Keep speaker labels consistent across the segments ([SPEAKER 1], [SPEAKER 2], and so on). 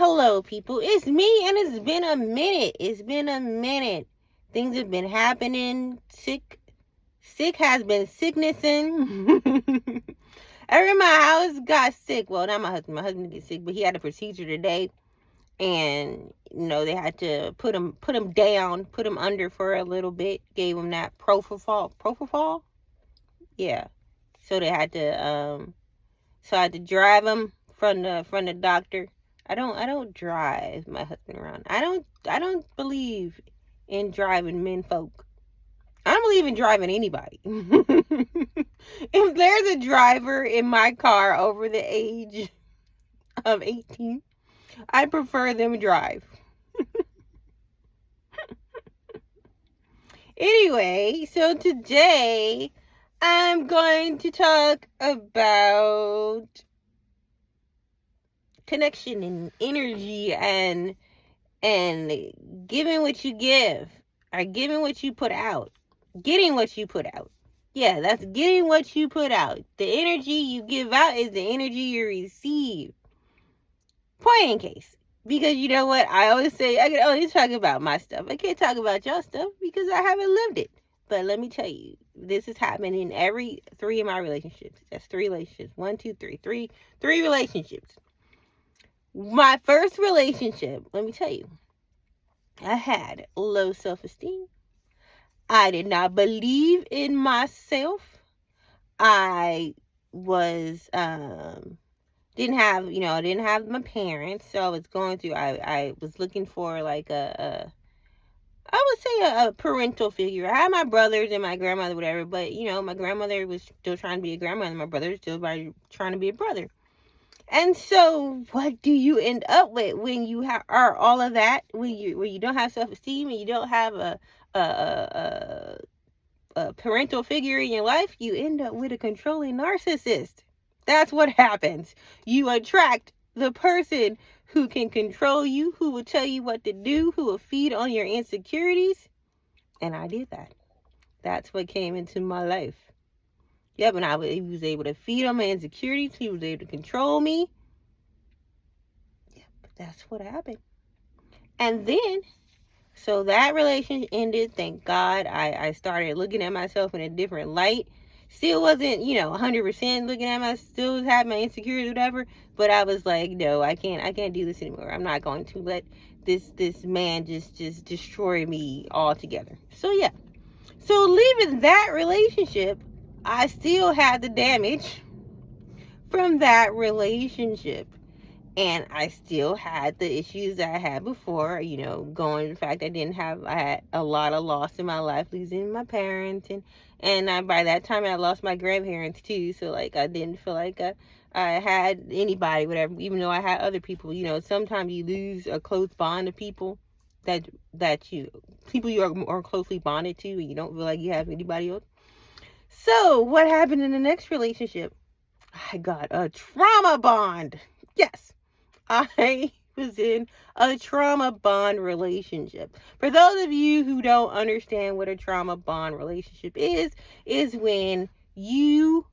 [SPEAKER 1] Hello, people. It's me, and it's been a minute. Things have been happening. Sick has been sicknessing. Everyone in my house got sick. Well, not my husband. My husband got sick, but he had a procedure today, and they had to put him down, put him under for a little bit. Gave him that propofol. Yeah. So they had to So I had to drive him from the doctor. I don't drive my husband around. I don't believe in driving men folk. I don't believe in driving anybody. If there's a driver in my car over the age of 18, I prefer them drive. Anyway, so today I'm going to talk about connection and energy and giving what you give, or giving what you put out, getting what you put out. Yeah, that's getting what you put out. The energy you give out is the energy you receive. Point in case. Because you know what? I always say I can only talk about my stuff. I can't talk about your stuff because I haven't lived it. But let me tell you, this is happening in every three of my relationships. That's three relationships. One, two, three. Three relationships. My first relationship, let me tell you, I had low self-esteem. I did not believe in myself. I was didn't have my parents, so I was going through. I was looking for like I would say a parental figure. I had my brothers and my grandmother, whatever, but my grandmother was still trying to be a grandmother. My brother was still trying to be a brother. And so, what do you end up with when you are all of that? When you don't have self esteem and you don't have a, a a parental figure in your life, you end up with a controlling narcissist. That's what happens. You attract the person who can control you, who will tell you what to do, who will feed on your insecurities. And I did that. That's what came into my life. Yep, and he was able to feed on my insecurities. He was able to control me. Yep, that's what happened. And then, so that relationship ended. Thank God. I started looking at myself in a different light. Still wasn't, 100% looking at myself. Still had my insecurities, whatever. But I was like, no, I can't do this anymore. I'm not going to let this man just destroy me altogether. So yeah. So leaving that relationship, I still had the damage from that relationship. And I still had the issues that I had before, the fact I had a lot of loss in my life, losing my parents, and by that time I lost my grandparents too, so like I didn't feel like I had anybody, whatever, even though I had other people. Sometimes you lose a close bond of people that people you are more closely bonded to, and you don't feel like you have anybody else. So what happened in the next relationship? I got a trauma bond. Yes. I was in a trauma bond relationship. For those of you who don't understand what a trauma bond relationship is when you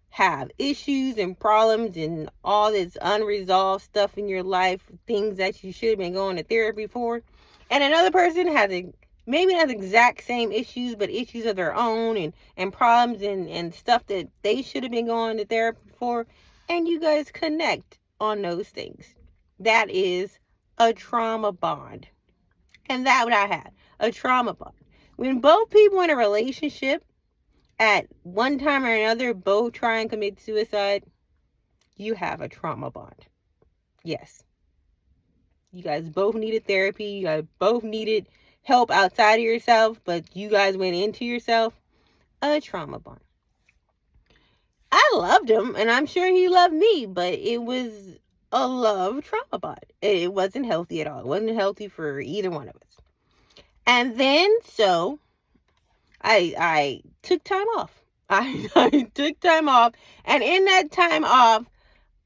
[SPEAKER 1] have issues and problems and all this unresolved stuff in your life, things that you should have been going to therapy for, and another person maybe not exact same issues, but issues of their own and problems and stuff that they should have been going to therapy for, and you guys connect on those things. That is a trauma bond. And that's what I had, a trauma bond. When both people in a relationship at one time or another both try and commit suicide, you have a trauma bond. Yes. You guys both needed therapy. You guys both needed help outside of yourself, but you guys went into yourself. A trauma bond. I loved him, and I'm sure he loved me, but it was a love trauma bond. It wasn't healthy at all. It wasn't healthy for either one of us. And then, so I took time off. I took time off, and in that time off,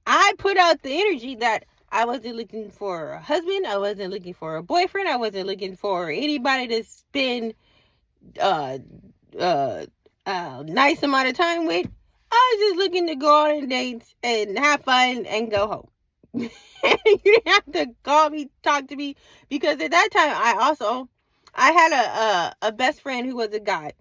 [SPEAKER 1] I put out the energy that I wasn't looking for a husband. I wasn't looking for a boyfriend. I wasn't looking for anybody to spend a nice amount of time with. I was just looking to go on dates and have fun and go home. You didn't have to call me, talk to me, because at that time I had a best friend who was a guy,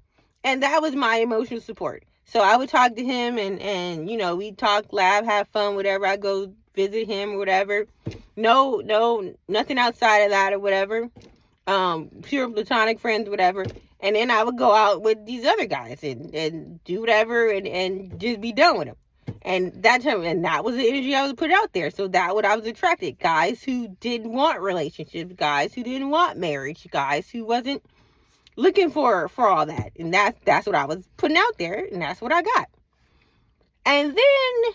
[SPEAKER 1] and that was my emotional support. So I would talk to him, and we talk, laugh, have fun, whatever. I go visit him or whatever. No, nothing outside of that or whatever. Pure platonic friends, whatever. And then I would go out with these other guys and do whatever and just be done with them. And that was the energy I was put out there. So that what I was attracted. Guys who didn't want relationships, guys who didn't want marriage, guys who wasn't looking for all that. And that's what I was putting out there, and that's what I got. And then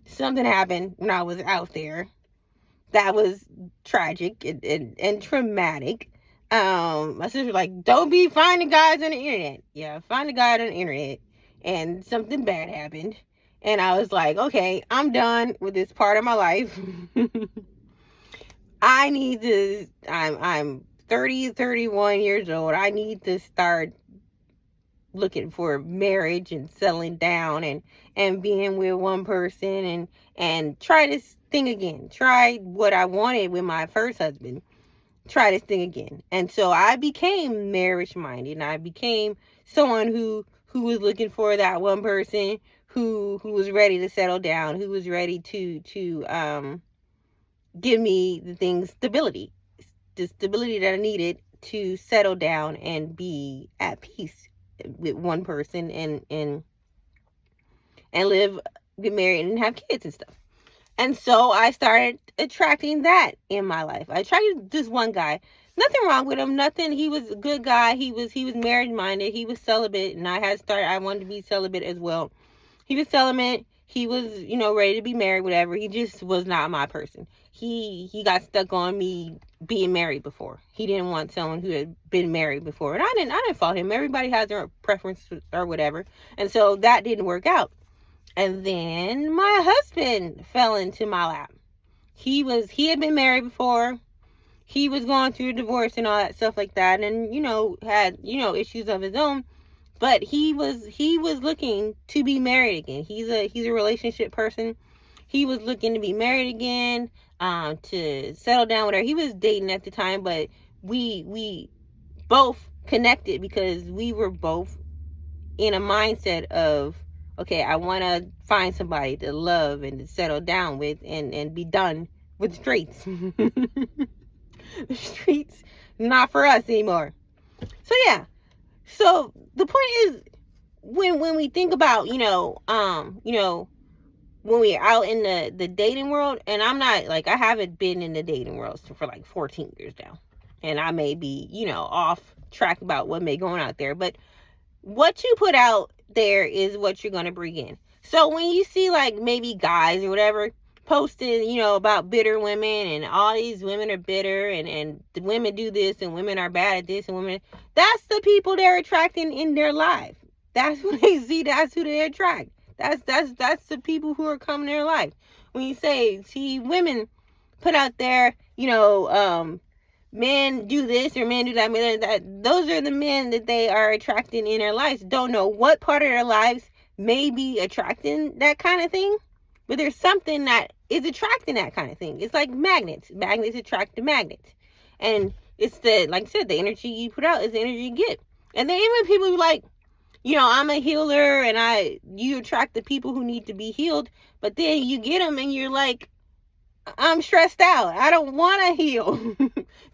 [SPEAKER 1] something happened when I was out there that was tragic and traumatic. My sister was like, don't be finding guys on the internet. Yeah, find a guy on the internet. And something bad happened. And I was like, okay, I'm done with this part of my life. I'm 31 years old. I need to start looking for marriage and settling down and being with one person and try this thing again. Try what I wanted with my first husband. Try this thing again. And so I became marriage minded, and I became someone who was looking for that one person who was ready to settle down, who was ready to give me the stability that I needed to settle down and be at peace with one person and live, get married, and have kids and stuff. And so I started attracting that in my life. I attracted this one guy. Nothing wrong with him. Nothing. He was a good guy. He was marriage minded. He was celibate, and I wanted to be celibate as well. He was celibate. He was, ready to be married, whatever. He just was not my person. He got stuck on me being married before. He didn't want someone who had been married before. And I didn't fault him. Everybody has their preference or whatever. And so that didn't work out. And then my husband fell into my lap. He had been married before. He was going through a divorce and all that stuff like that, and had issues of his own. But he was looking to be married again. He's a relationship person. He was looking to be married again, to settle down with her. He was dating at the time, but we both connected because we were both in a mindset of, okay, I want to find somebody to love and to settle down with and be done with the streets. The streets, not for us anymore. So yeah. So the point is, when we think about, when we're out in the dating world, and I'm not, like, I haven't been in the dating world for like 14 years now. And I may be, off track about what may go on out there. But what you put out there is what you're going to bring in. So when you see, like, maybe guys or whatever posting, about bitter women, and all these women are bitter, and the women do this, and women are bad at this, and women, that's the people they're attracting in their life. That's what they see. That's who they attract. That's the people who are coming in their life. When you see women put out there, men do this or men do that, men that, those are the men that they are attracting in their lives. Don't know what part of their lives may be attracting that kind of thing, but there's something that is attracting that kind of thing. It's like magnets. Magnets attract the magnets. And it's like I said, the energy you put out is the energy you get. And then even people who like, I'm a healer, and you attract the people who need to be healed, but then you get them and you're like, I'm stressed out. I don't want to heal.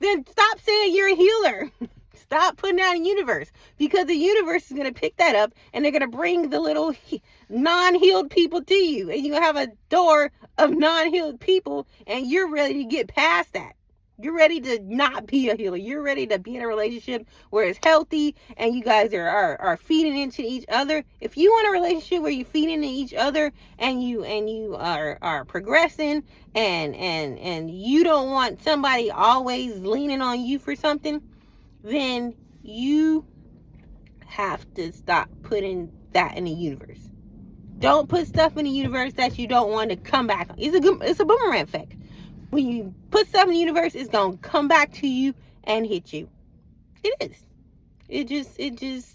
[SPEAKER 1] Then stop saying you're a healer. Stop putting that in the universe, because the universe is going to pick that up, and they're going to bring the little non-healed people to you, and you're going to have a door of non-healed people, and you're ready to get past that. You're ready to not be a healer. You're ready to be in a relationship where it's healthy and you guys are feeding into each other. If you want a relationship where you're feeding into each other and you are progressing, and you don't want somebody always leaning on you for something, then you have to stop putting that in the universe. Don't put stuff in the universe that you don't want to come back. It's a boomerang effect. When you put stuff in the universe, it's going to come back to you and hit you. It is. It just is.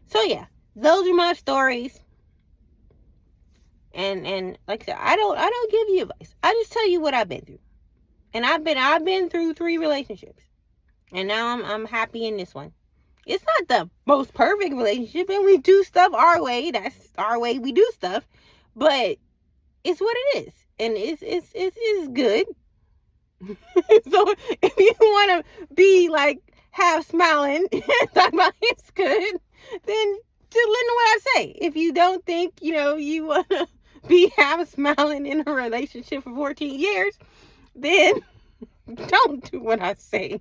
[SPEAKER 1] So yeah, those are my stories. And like I said, I don't give you advice. I just tell you what I've been through. And I've been through 3 relationships. And now I'm happy in this one. It's not the most perfect relationship, and we do stuff our way. That's our way we do stuff. But it's what it is. And it's good. So if you want to be like half smiling and talk about it's good, then just listen to what I say. If you don't think, you want to be half smiling in a relationship for 14 years, then don't do what I say.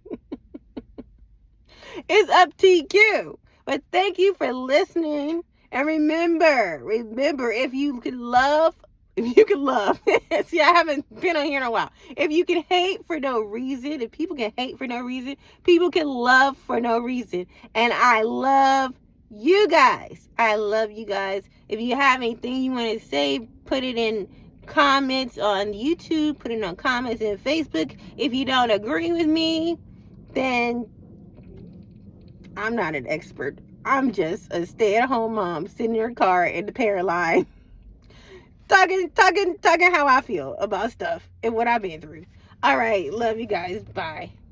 [SPEAKER 1] It's up to you. But thank you for listening. And remember, if you can love, see, I haven't been on here in a while. If you can hate for no reason, if people can hate for no reason, people can love for no reason. And I love you guys. I love you guys. If you have anything you want to say, put it in comments on YouTube, put it on comments in Facebook. If you don't agree with me, then I'm not an expert. I'm just a stay-at-home mom sitting in her car in the parent line talking how I feel about stuff and what I've been through. All right, love you guys. Bye.